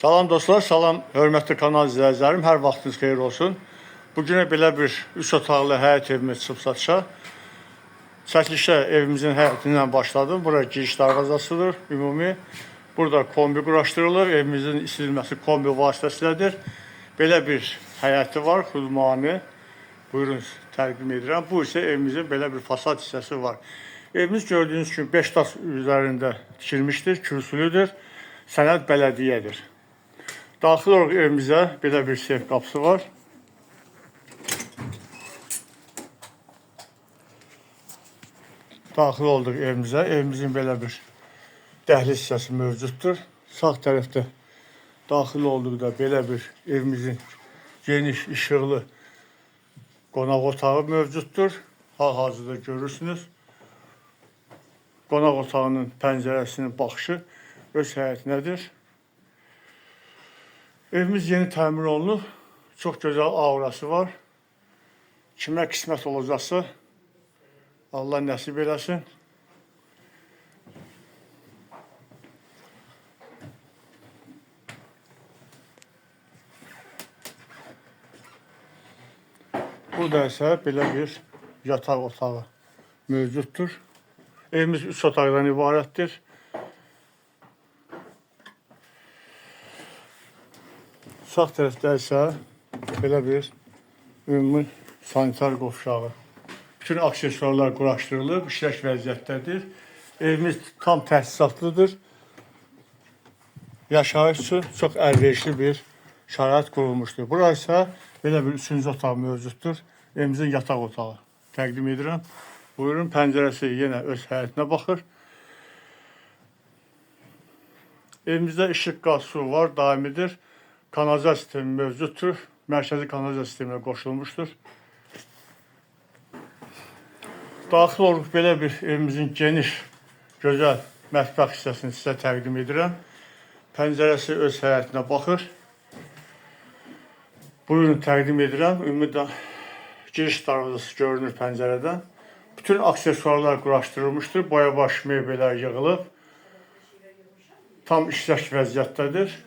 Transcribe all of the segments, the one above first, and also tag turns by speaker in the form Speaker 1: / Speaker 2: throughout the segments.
Speaker 1: Salam dostlar, salam hörmətli kanal izləyicilərim, hər vaxtınız xeyir olsun. Bugünə belə bir 3 otaqlı həyət evimiz çıxıb satışa. Çəkilişə evimizin həyətindən başladım. Bura giriş darvazasıdır, ümumi. Burada kombi quraşdırılır, evimizin isidilməsi kombi vasitəsilədir. Belə bir həyəti var, xudmani. Buyurun, təqdim edirəm. Bu isə evimizin belə bir fasad hissəsi var. Evimiz gördüyünüz kimi 5 daş üzərində tikilmişdir, kürsülüdür, sənəd bələdiyyədir. Daxil olaraq evimizə belə bir seyf qapısı var. Daxil olduq evimizə. Evimizin belə bir dəhliz hissəsi mövcuddur. Sağ tərəfdə daxil olduqda belə bir evimizin geniş, işıqlı qonaq otağı mövcuddur. Hal-hazırda görürsünüz. Qonaq otağının pəncərəsinin baxışı öz həyətinədir. Evimiz yeni təmir olunub. Çox gözəl aurası var. Kimə qismət olacaqsa Allah nəsib eləsin. Burada isə belə bir yataq otağı mövcuddur. Evimiz 3 otaqdan ibarətdir. Sağ tərəfdə isə belə bir ümumi sanitar qovşağı. Bütün aksesuarlar quraşdırılıb, işlək vəziyyətdədir. Evimiz tam təsisatlıdır. Yaşayış üçün çox əlverişli bir şərait qurulmuşdur. Burası isə belə bir 3-cü otaq mövcuddur. Evimizin yataq otağı təqdim edirəm. Buyurun, pəncərəsi yenə öz həyətinə baxır. Evimizdə işıq, qaz, su var, daimidir. Kanalizasiya sistemi mövcuddur. Mərkəzi kanalizasiya sisteminə qoşulmuşdur. Daxil olub belə bir evimizin geniş, gözəl mətbəx hissəsini sizə təqdim edirəm. Pəncərəsi öz həyətinə baxır. Buyurun, təqdim edirəm. Ümumi giriş darvazası görünür pəncərədən. Bütün aksesuarlar quraşdırılmışdır. Boya-baş mebellər yığılıb. Tam işlək vəziyyətdədir.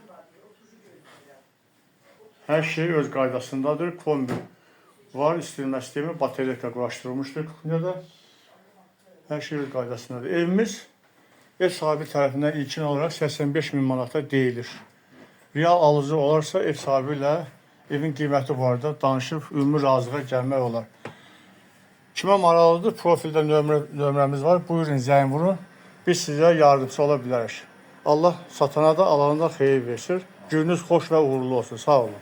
Speaker 1: Hər şey öz qaydasındadır. Kombi var, istilmə sistemi, bateriyaka quraşdırılmışdır kuxnyada. Hər şey öz qaydasındadır. Evimiz ev sahibi tərəfindən ilkin olaraq 85.000 manata deyilir. Real alıcı olarsa ev sahibi ilə evin qiyməti barədə danışıb ümumi razılığa gəlmək olar. Kimə maraqlıdır? Profildə nömrəmiz var. Buyurun, zəng vurun. Biz sizə yardımcı ola bilərik. Allah satana da, alana da xeyir versin. Gününüz xoş və uğurlu olsun. Sağ olun.